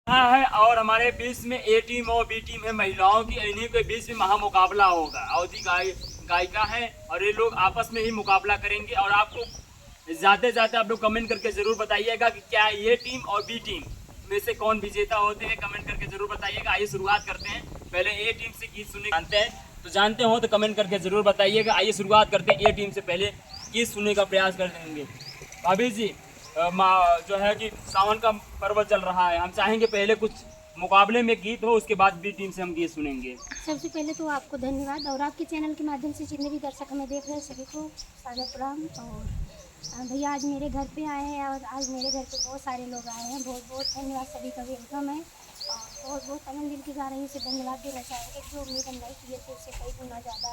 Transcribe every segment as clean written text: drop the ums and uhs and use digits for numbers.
हाँ है। और हमारे बीच में ए टीम और बी टीम है महिलाओं की, इन्हीं के बीच में महामुकाबला होगा। अवधि गायिका है और ये लोग आपस में ही मुकाबला करेंगे। और आपको ज्यादा से ज्यादा आप लोग कमेंट करके जरूर बताइएगा कि क्या ये टीम और बी टीम में से कौन विजेता होते हैं, कमेंट करके जरूर बताइएगा। आइए शुरुआत करते हैं। पहले ए टीम से गीत सुनने जानते हैं, तो जानते हो तो कमेंट करके जरूर बताइएगा। आइए शुरुआत करते हैं। ए टीम से पहले गीत सुनने का प्रयास कर देंगे। भाभी जी, जो है कि सावन का पर्व चल रहा है, हम चाहेंगे पहले कुछ मुकाबले में गीत हो, उसके बाद बी टीम से हम गीत सुनेंगे। सबसे पहले तो आपको धन्यवाद और आपके चैनल के माध्यम से जितने भी दर्शक हमें देख रहे हैं सभी को सादर प्रणाम। और भैया आज मेरे घर पे आए हैं और आज मेरे घर पे बहुत सारे लोग आए हैं, बहुत बहुत धन्यवाद सभी का वेलकम है। और बहुत बहुत अनंत दिल की जा रही से धन्यवाद देना चाहेंगे। जो उम्मीद हम नहीं किए थे उससे कई गुना ज़्यादा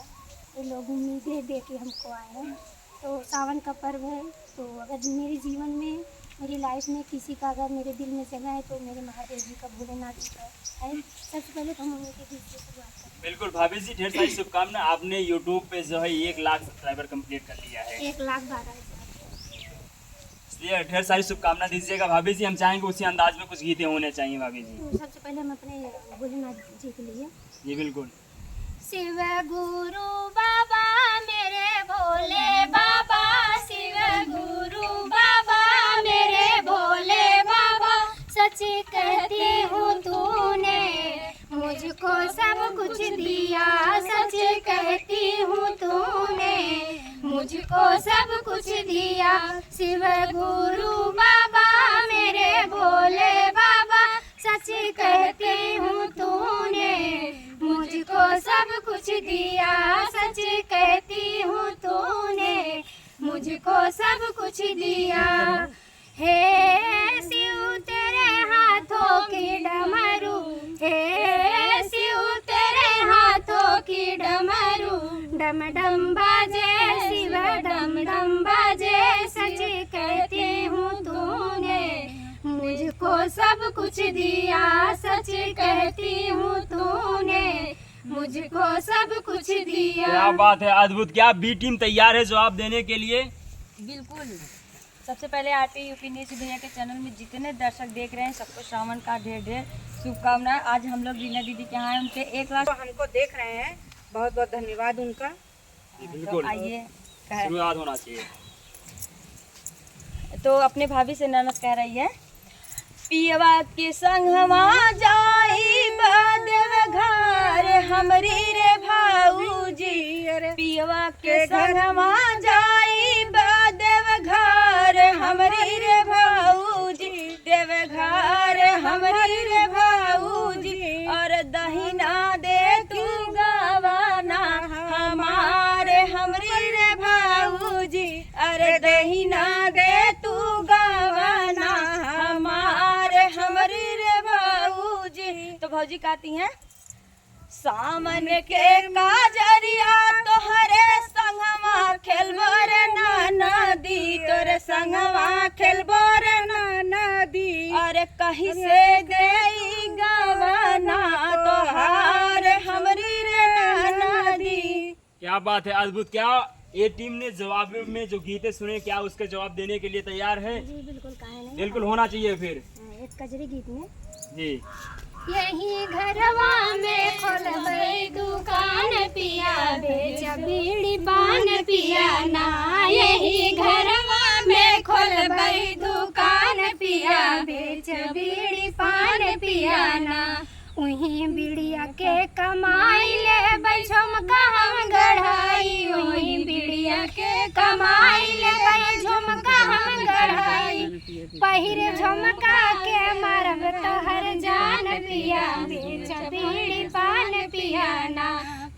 ये लोग उम्मीदें दे के हमको आए हैं। तो सावन का पर्व है, तो अगर मेरे जीवन में मेरी लाइफ में किसी का अगर मेरे दिल में जगह है तो मेरे महादेव जी का भोलेनाथ जी का है। सबसे पहले तो हम उनके गीत से शुरुआत करें। बिल्कुल भाभी जी, ढेर सारी शुभकामनाएं। आपने यूट्यूब पे जो है 1 लाख सब्सक्राइबर कंप्लीट कर लिया है। 1,12,000 इसलिए ढेर सारी शुभकामनाएं दीजिएगा भाभी जी। हम चाहेंगे उसी अंदाज में कुछ गीतें होने चाहिए भाभी जी। तो सबसे पहले हम अपने भोलेनाथ जी के लिए जी बिल्कुल। शिव गुरु बाबा मेरे भोले बाबा, शिव गुरु बाबा मेरे भोले बाबा, सच कहती हूँ तूने मुझको सब कुछ दिया, सच कहती हूँ तूने मुझको सब कुछ दिया। शिव गुरु बाबा मेरे भोले बाबा, सच कहती हूँ तूने मुझको सब कुछ दिया, सच कहती हूँ तूने मुझको सब कुछ दिया। हे शिव तेरे हाथों की डमरू, हे शिव तेरे हाथों की डमरू, डम डम बाजे शिव डम डम बाजे, सच कहती हूँ तूने मुझको सब कुछ दिया, सच कहती हूँ तूने मुझको सब कुछ दिया। क्या बात है, अद्भुत। क्या बी टीम तैयार है जवाब देने के लिए? बिल्कुल। सबसे पहले आरटी यूपी न्यूज भैया के चैनल में जितने दर्शक देख रहे हैं सबको श्रावण का ढेर ढेर शुभकामनाएं। आज हम लोग रीना दीदी के यहाँ हैं, उनके 1 लाख हमको देख रहे हैं, बहुत बहुत धन्यवाद उनका। बिल्कुल, तो आइए शुरुआत होना चाहिए। तो अपने भाभी से ननद कह रही है, पियवा के संगवा जाई देव घर हमरी रे भाऊजी, पियवा के संगवा जाई देव घर हमरी रे भाऊजी, देव घर हमरी रे भाऊजी, और दहिना दे तू गवाना हमारे हमरी रे भाऊजी, अरे दहिना दे तू गवाना हमारे हमरी रे भाऊजी। तो भौजी कहती हैं, सामन के काजरिया तोहरे संगवा खेलबो रे नाना दी, तोरे संगवा खेलबो रे नाना दी, अरे कहीं से देई गवाना तोहार हमरी रे नाना दी। क्या बात है, अद्भुत। क्या ये टीम ने जवाब में जो गीतें सुने, क्या उसके जवाब देने के लिए तैयार है? जी बिल्कुल, काहे नहीं। बिल्कुल होना चाहिए। फिर एक कजरी गीत में जी, यही घरवा में खोलबै दुकान पिया, बेच बीड़ी पान पिया ना, यही घरवा में खोलबै दुकान पिया, बेच बीड़ी पान पिया ना, वही बीड़िया के कमाई ले झुमका हम गढ़ाई, वही बीड़िया के कमाई ले झुमका हम गढ़ाई, पहिर झुमका के मारब तोहर जान पिया, बेच बीड़ी पान पिया ना,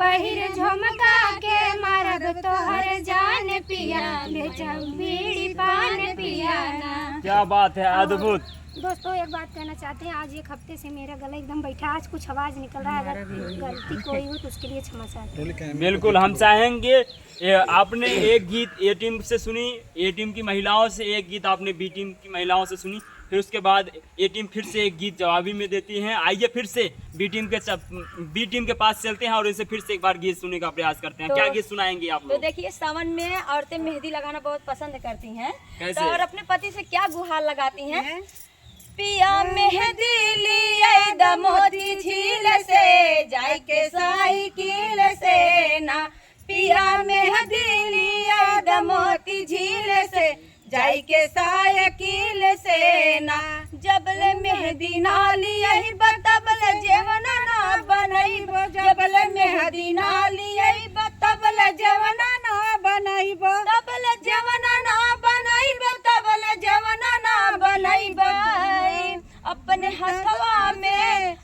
पहिर झुमका के मारब तोहर जान पिया, बेच बीड़ी पान पिया ना। क्या बात है, अद्भुत। दोस्तों एक बात कहना चाहते हैं, आज 1 हफ्ते से मेरा गला एकदम बैठा, आज कुछ आवाज़ निकल रहा है, अगर गलती कोई हो तो उसके लिए क्षमा चाहते हैं। बिल्कुल, हम चाहेंगे आपने एक गीत ए टीम से सुनी, ए टीम की महिलाओं से एक गीत आपने बी टीम की महिलाओं से सुनी, फिर उसके बाद ए टीम फिर से एक गीत जवाबी में देती हैं। आइए फिर से बी टीम के पास चलते हैं और इसे फिर से एक बार गीत सुनने का प्रयास करते हैं। तो, क्या गीत सुनाएंगे आप तो लोग? देखिए, सावन में औरतें मेहंदी लगाना बहुत पसंद करती हैं। कैसे? तो और अपने पति से क्या गुहार लगाती हैं? पिया मेहंदी ली दिलिया दमोती झील से जाई के साइकिल से ना जबल मेहदी नाली यही बतबल जेवना ना बनैब जबल मेहदी नाली तबल जवना ना बनैब तबल जवना ना बनैब तबल जवना ना बनैब अपने हथवा में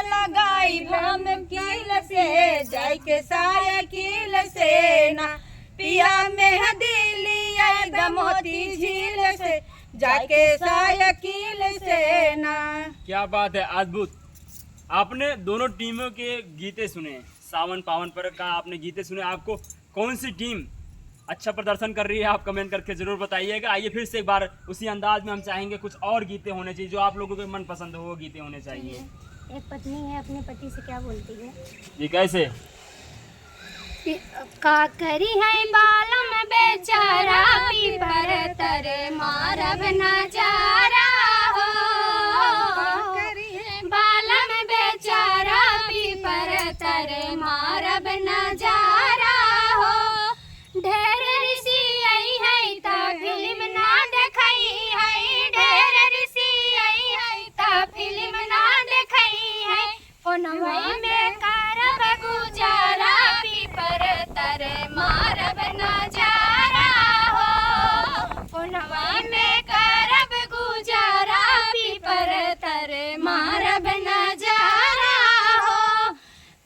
लगाई हम कील से जाई के साइकिल से ना पिया मेहदी लिया दमोती झील से जाके साइकिल से ना। क्या बात है, अद्भुत। आपने दोनों टीमों के गीते सुने, सावन पावन पर का आपने गीते सुने। आपको कौन सी टीम अच्छा प्रदर्शन कर रही है, आप कमेंट करके जरूर बताइएगा। आइए फिर से एक बार उसी अंदाज में हम चाहेंगे कुछ और गीते होने चाहिए जो आप लोगों के मन पसंद हो, वो गीते होने चाहिए। एक पत्नी है अपने पति से क्या बोलती है? जी कैसे? का करी है बालम बेचारा पीपर तरे मारब नजारा हो, बालम बेचारा पीपर तरे मारब नजारा हो। ढेर ऋषि आई है ता फिल्म ना देखई है, ढेर ऋषि आई है ता फिल्म ना देखई है। फोनवा में करब गुजारा पीपर तरे मारब नजारा हो, फोनवा में करब गुजारा पीपर तरे मारब नजारा हो।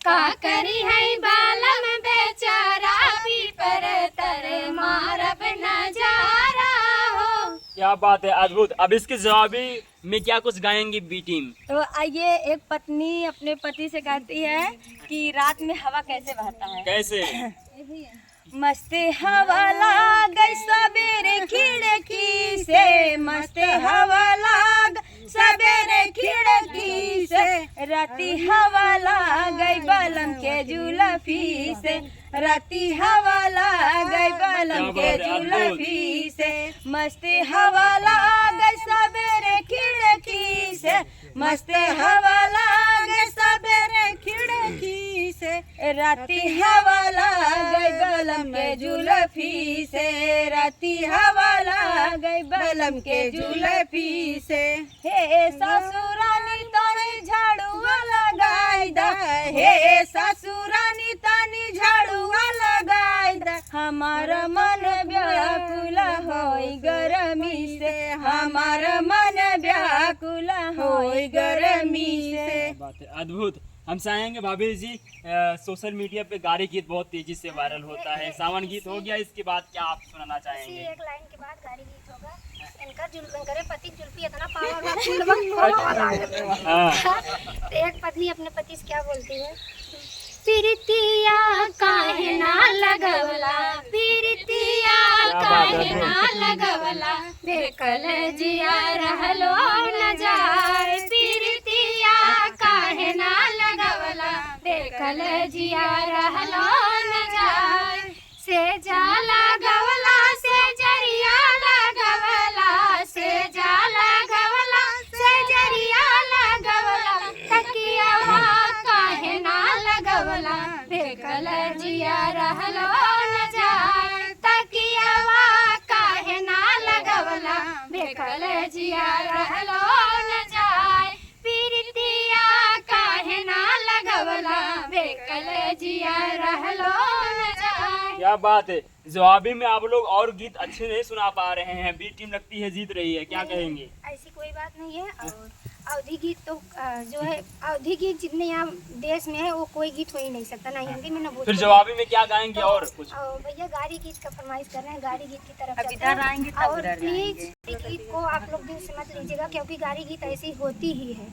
का करी है बालम बेचारा पीपर तरे मारब नजारा हो। क्या बात है, अद्भुत। अब इसके जवाबी में क्या कुछ गाएंगी बी टीम? तो आइए, एक पत्नी अपने पति से कहती है कि रात में हवा कैसे बहता है। कैसे? मस्ते हवा लाग सवेरे खिड़की से, मस्ते हवा लाग सवेरे खिड़की से, राती हवा लाग बलम के जुलफी से, राती हवा लाग बलम के जुलफी से। मस्ते हवा लाग सवेरे खिड़की से, मस्ते हवा लाग सवेरे खिड़की से, राती हवा लाग बलम के जुलफी से, राती हवा लाग बलम के जुलफी से। हे ससुरानी तानी झाड़ुआ लगाई दा, हे ससुरानी तानी झाड़ुआ लगाई दा, हमारा मन व्याकुल होई गरमी से, हमारा मन व्याकुल होई गरमी से। बात है, अद्भुत। हम चाहेंगे भाभी जी, सोशल मीडिया पे गारी गीत बहुत तेजी से वायरल होता है। सावन गीत हो गया, इसके बाद क्या आप सुनाना चाहेंगे? एक लाइन के बाद गाड़ी गीत होगा। इनका जुल्फन करे पति जुल्फी इतना पावर हाँ। तो एक पत्नी अपने पति से क्या बोलती है? प्रीतिया काहे ना लगवला, प्रीतिया काहे ना लगवला, देखल जिया रहलो न जाए, प्रीतिया काहे ना लगवला, देखल जिया रहलो न जाए। से जाला गवला से जरिया लगवला, से जाला गवला से जरिया लगवला, तकियावा काहे ना लगवला, देखल जिया रहलो न जाए, तकियावा काहे ना लगवला, देखल जिया रहलो न जाए, प्रीतिया काहे ना लगवला, देखल जिया रहलो न जाए। क्या बात है। जवाबी में आप लोग और गीत अच्छे नहीं सुना पा रहे हैं, बी टीम लगती है जीत रही है, क्या कहेंगे? ऐसी कोई बात नहीं है। और अवधी गीत तो जो है, अवधी गीत जितने यहाँ देश में है वो कोई गीत हो ही नहीं सकता, ना हिंदी में ना भोजपुरी। फिर जवाबी में क्या गाएंगे? और कुछ भैया गाड़ी गीत का फरमाइश कर रहे हैं, गाड़ी गीत की तरफ अब चलते हैं। इधर आएंगे तब और उधर प्लीज गीत को आप लोग दिल से मत लीजिएगा, क्योंकि गाड़ी गीत ऐसी होती ही है।